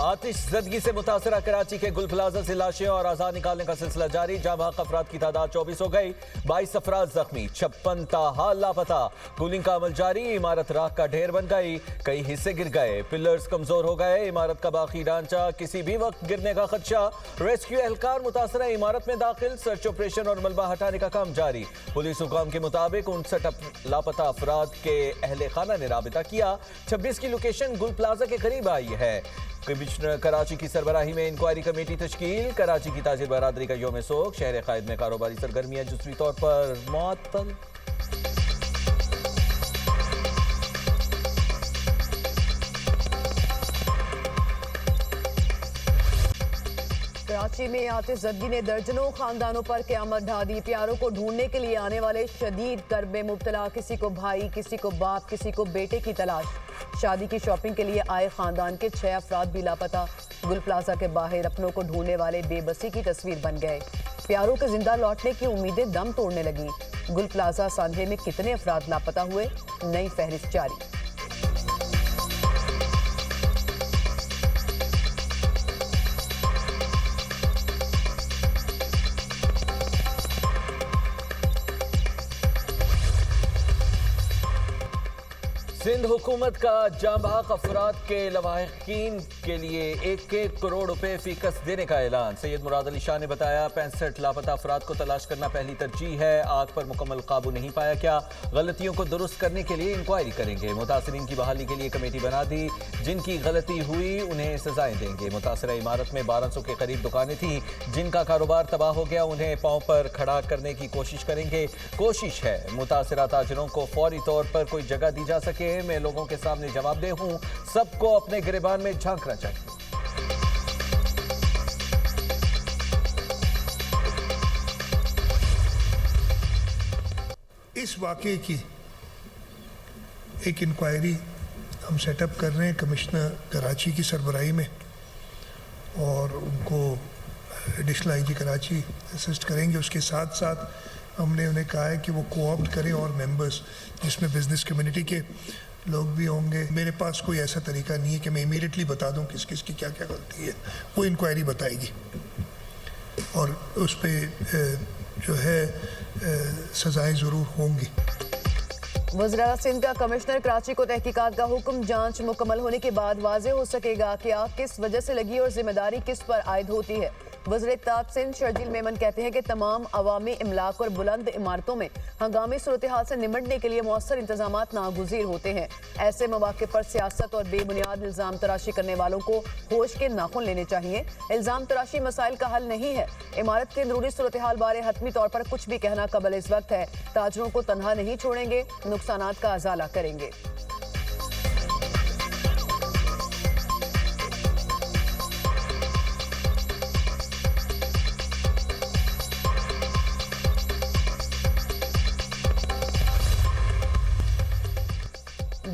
आतिशज़दगी से मुतासरा कराची के गुल प्लाजा से लाशें और आज़ाद निकालने का सिलसिला जारी। जहां बहक अफराद की तादाद 24 हो गई, 22 अफराद जख्मी, 56 ताहाल लापता। कूलिंग का अमल जारी। इमारत राख का ढेर बन गई, कई हिस्से गिर गए, पिलर्स कमजोर हो गए। इमारत का बाकी ढांचा किसी भी वक्त गिरने का खदशा। रेस्क्यू एहलकार मुतासरा इमारत में दाखिल, सर्च ऑपरेशन और मलबा हटाने का काम जारी। पुलिस हुकाम के मुताबिक 59 लापता अफराद के अहले खाना ने राबिता किया। 26 की लोकेशन गुल प्लाजा के करीब आई है। कमिश्नर कराची की सरबराही में इंक्वायरी कमेटी तश्कील। कराची की ताजिर बरादरी का योम सोग। शहर कायद में कारोबारी सरगर्मियां जुज़वी तौर पर मुअत्तल। कराची में आतिशज़दगी ने दर्जनों खानदानों पर क़यामत ढा दी। प्यारों को ढूंढने के लिए आने वाले शदीद कर्ब में मुब्तला, किसी को भाई, किसी को बाप, किसी को बेटे की तलाश। शादी की शॉपिंग के लिए आए खानदान के 6 अफराद भी लापता। गुल प्लाजा के बाहर अपनों को ढूंढने वाले बेबसी की तस्वीर बन गए। प्यारों के जिंदा लौटने की उम्मीदें दम तोड़ने लगी। गुल प्लाजा सांधे में कितने अफराद लापता हुए, नई फहरिस्त जारी। सिंध हुकूमत का जांबाक अफराद के लवाहिकीन के लिए 1 करोड़ रुपए फीकस देने का ऐलान। सैयद मुराद अली शाह ने बताया 65 लापता अफराद को तलाश करना पहली तरजीह है। आग पर मुकम्मल काबू नहीं पाया क्या, गलतियों को दुरुस्त करने के लिए इंक्वायरी करेंगे। मुतासरीन की बहाली के लिए कमेटी बना दी, जिनकी गलती हुई उन्हें सजाएं देंगे। मुतासरा इमारत में 1200 के करीब दुकानें थी, जिनका कारोबार तबाह हो गया, उन्हें पांव पर खड़ा करने की कोशिश करेंगे। कोशिश है मुतासरा ताजरों को फौरी तौर पर कोई जगह दी जा सके। मैं लोगों के सामने जवाबदेह हूं, सबको अपने गिरेबान में झांकना चाहिए। इस वाकये की एक इंक्वायरी हम सेटअप कर रहे हैं कमिश्नर कराची की सरबराही में, और उनको एडिशनल आईजी कराची असिस्ट करेंगे। उसके साथ साथ हमने उन्हें कहा है कि वो कोऑप्ट करें और मेंबर्स, जिसमें बिजनेस कम्युनिटी के लोग भी होंगे। मेरे पास कोई ऐसा तरीका नहीं है कि मैं इमीडिएटली बता दूं किस किस की क्या क्या गलती है। वो इंक्वायरी बताएगी और उस पर जो है सजाएं ज़रूर होंगी। वज़ीर सिंध का कमिश्नर कराची को तहकीकात का हुक्म। जांच मुकम्मल होने के बाद वाज़ेह हो सकेगा कि आग किस वजह से लगी और जिम्मेदारी किस पर आयद होती है। वज़ीर इत्तेफाक सिंध शर्जील मेमन कहते हैं कि तमाम अवामी इमलाक और बुलंद इमारतों में हंगामी सूरत हाल से निमटने के लिए मौसर इंतजाम नागुज़ीर होते हैं। ऐसे मौके पर सियासत और बेबुनियाद इल्ज़ाम तराशी करने वालों को होश के नाखुन लेने चाहिए। इल्ज़ाम तराशी मसाइल का हल नहीं है। इमारत के अंदरूनी सूरत हाल बारे हतमी तौर पर कुछ भी कहना कबल इस वक्त है। ताजरों को तनहा नहीं छोड़ेंगे, नुकसानात का अजाला करेंगे।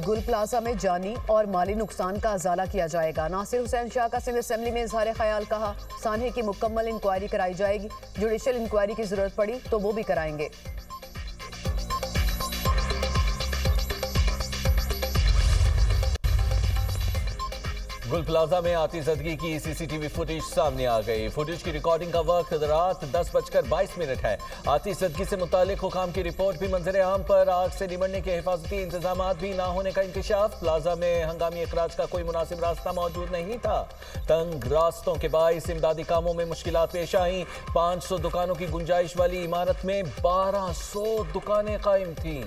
गुल प्लाजा में जानी और माली नुकसान का अजाला किया जाएगा। नासिर हुसैन शाह का सिंध असेंबली में इजहार ख्याल। कहा सान्हे की मुकम्मल इंक्वायरी कराई जाएगी, जुडिशल इंक्वायरी की जरूरत पड़ी तो वो भी कराएंगे। गुल प्लाजा में आतिशज़दगी की सीसीटीवी फुटेज सामने आ गई। फुटेज की रिकॉर्डिंग का वक्त रात 10:22 है। आतिशज़दगी से मुतालिक हुकाम की रिपोर्ट भी मंजर आम पर। आग से निमटने के हिफाजती इंतजाम भी ना होने का इंकशाफ। प्लाजा में हंगामी अखराज का कोई मुनासिब रास्ता मौजूद नहीं था। तंग रास्तों के बाइस इमदादी कामों में मुश्किलात पेश आई। 500 दुकानों की गुंजाइश वाली इमारत में 1200 दुकानें कायम थीं।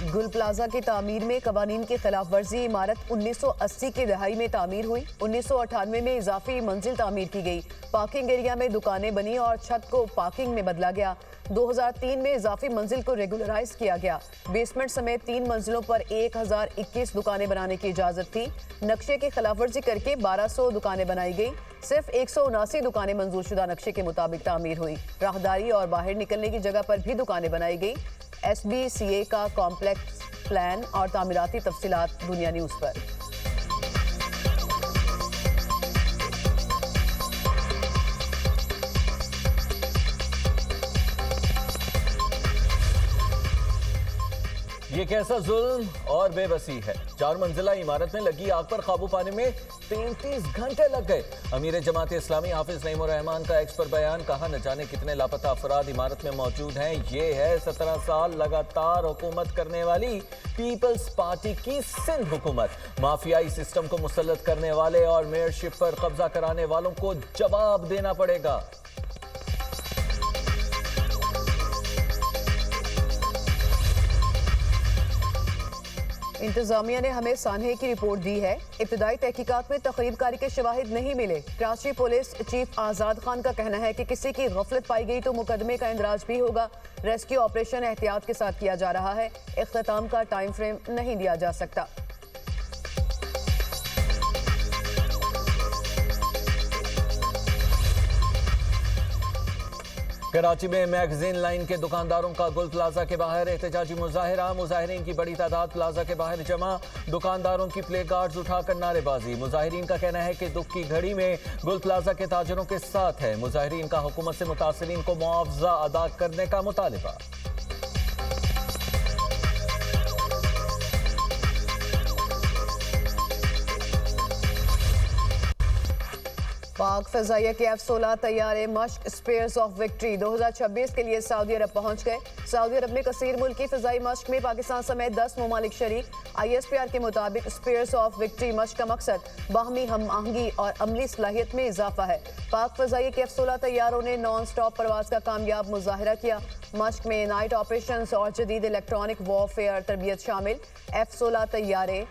गुल प्लाजा की तामीर में कवानीन की खिलाफ वर्जी। इमारत 1980 की दहाई में तामीर हुई। 1998 में इजाफी मंजिल तामीर की गई। पार्किंग एरिया में दुकानें बनी और छत को पार्किंग में बदला गया। 2003 में इजाफी मंजिल को रेगुलराइज किया गया। बेसमेंट समेत 3 मंजिलों पर 1021 दुकानें बनाने की इजाजत थी। नक्शे की खिलाफ वर्जी करके 1200 दुकानें बनाई गई। सिर्फ 179 दुकानें मंजूरशुदा नक्शे के मुताबिक तामीर हुई। राहदारी और बाहर निकलने की जगह पर भी दुकानें बनाई गई। SBCA का कॉम्प्लेक्स प्लान और तामीराती तफसीलात दुनिया न्यूज़ पर। ये कैसा जुल्म और बेबसी है। 4 मंजिला इमारत में लगी आग पर काबू पाने में 33 घंटे लग गए। अमीर जमात इस्लामी हाफिज नईमुर रहमान का एक्स पर बयान, कहा न जाने कितने लापता अफराद इमारत में मौजूद हैं। ये है 17 साल लगातार हुकूमत करने वाली पीपल्स पार्टी की सिंध हुकूमत। माफियाई सिस्टम को मुसल्लत करने वाले और मेयरशिप पर कब्जा कराने वालों को जवाब देना पड़ेगा। इंतजामिया ने हमें सान्हे की रिपोर्ट दी है। इब्तदाई तहकीकात में तकरीबकारी के शवाहिद नहीं मिले। कराची पुलिस चीफ आजाद खान का कहना है कि किसी की गफलत पाई गई तो मुकदमे का इंदराज भी होगा। रेस्क्यू ऑपरेशन एहतियात के साथ किया जा रहा है। इख्तिताम का टाइम फ्रेम नहीं दिया जा सकता। कराची में मैगजीन लाइन के दुकानदारों का गुल प्लाजा के बाहर एहतजाजी मुजाहिरा। मुजाहिरीन की बड़ी तादाद प्लाजा के बाहर जमा। दुकानदारों की प्ले कार्ड्स उठाकर नारेबाजी। मुजाहिरीन का कहना है कि दुख की घड़ी में गुल प्लाजा के ताजरों के साथ है। मुजाहिरीन का हुकूमत से मुतासिरीन को मुआवजा अदा करने का मुतालिबा। पाक फजाइया के F-16 तैयारे मश्क स्पेयर्स ऑफ विक्ट्री 2026 के लिए सऊदी अरब पहुंच गए। सऊदी अरब में कसीर मुल्की फजाई मश्क में पाकिस्तान समेत 10 ममालिक शरीक। ISPR के मुताबिक स्पेयर्स ऑफ विक्ट्री मश्क का मकसद बाहमी हम आहंगी और अमली सलाहियत में इजाफा है। पाक फजाइया के F-16 तैयारों ने नॉन स्टॉप परवाज का कामयाब मुजाहिरा किया। मश्क में नाइट ऑपरेशन और जदीद इलेक्ट्रॉनिक वॉरफेयर तरबियत शामिल। F-16 तैयारे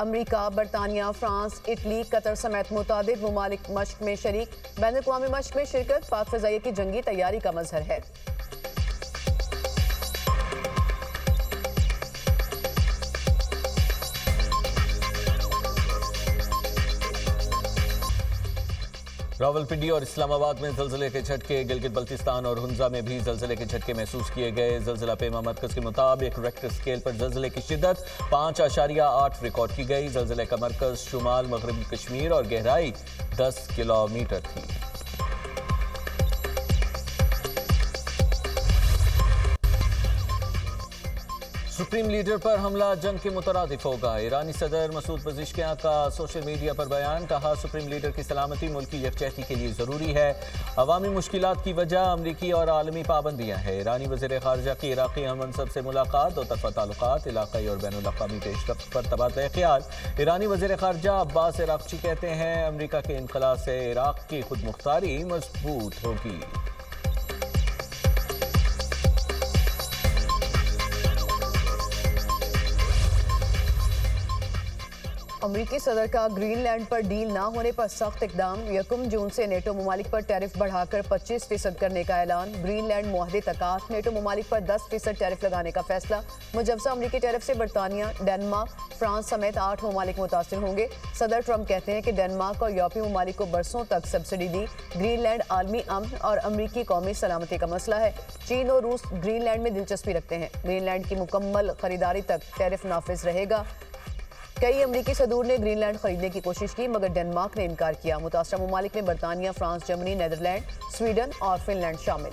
अमरीका, बरतानिया, फ्रांस, इटली, कतर समेत मुतादिद ममालिक मश्क में शरीक। बैनुल-अक़वामी मश्क में शिरकत पाक फ़ज़ाइया की जंगी तैयारी का मज़हर है। रावलपिंडी और इस्लामाबाद में ज़लज़ले के झटके। गिलगित बल्तिस्तान और हुंजा में भी ज़लज़ले के झटके महसूस किए गए। ज़लज़ला पेमा मरकज़ के मुताबिक रेक्टर स्केल पर ज़लज़ले की शिद्दत 5.8 रिकॉर्ड की गई। ज़लज़ले का मरकज़ शुमाल मगरबी कश्मीर और गहराई 10 किलोमीटर थी। सुप्रीम लीडर पर हमला जंग के मुतरादिफ होगा। ईरानी सदर मसूद पज़ेश्कियां का सोशल मीडिया पर बयान, कहा सुप्रीम लीडर की सलामती मुल्क की यकजहती के लिए ज़रूरी है। अवामी मुश्किलात की वजह अमरीकी और आलमी पाबंदियाँ हैं। ईरानी वज़ीर ख़ारजा की इराक़ी हममनसब से मुलाकात। दो तरफ़ा ताल्लुकात, इलाक़ाई और बैनुल-अक़वामी पेशरफ़्त पर तबादला ख़्याल। ईरानी वज़ीर ख़ारजा अब्बास इराक़ची कहते हैं अमरीका के इनख़ला से इराक़ की खुद मुख्तारी मजबूत होगी। अमरीकी सदर का ग्रीनलैंड पर डील ना होने पर सख्त इकदाम। 1 जून से नेटो ममालिक पर टैरिफ बढ़ाकर 25% करने का ऐलान। ग्रीनलैंड मुआहदे तकात, नेटो ममालिक पर 10% टैरिफ लगाने का फैसला। मुजवजा अमरीकी टैरिफ से बरतानिया, डेनमार्क, फ्रांस समेत 8 ममालिक मुतासिर होंगे। सदर ट्रंप कहते हैं कि डेनमार्क और यूरोपीय ममालिक को बरसों तक सब्सिडी दी। ग्रीनलैंड आलमी अमन और अमरीकी कौमी सलामती का मसला है। चीन और रूस ग्रीनलैंड में दिलचस्पी रखते हैं। ग्रीनलैंड की मुकम्मल खरीदारी तक टैरिफ नाफिज रहेगा। कई अमरीकी सदूर ने ग्रीनलैंड खरीदने की कोशिश की मगर डेनमार्क ने इनकार किया। मुतासरा ममालिक में बरतानिया, फ्रांस, जर्मनी, नीदरलैंड, स्वीडन और फिनलैंड शामिल।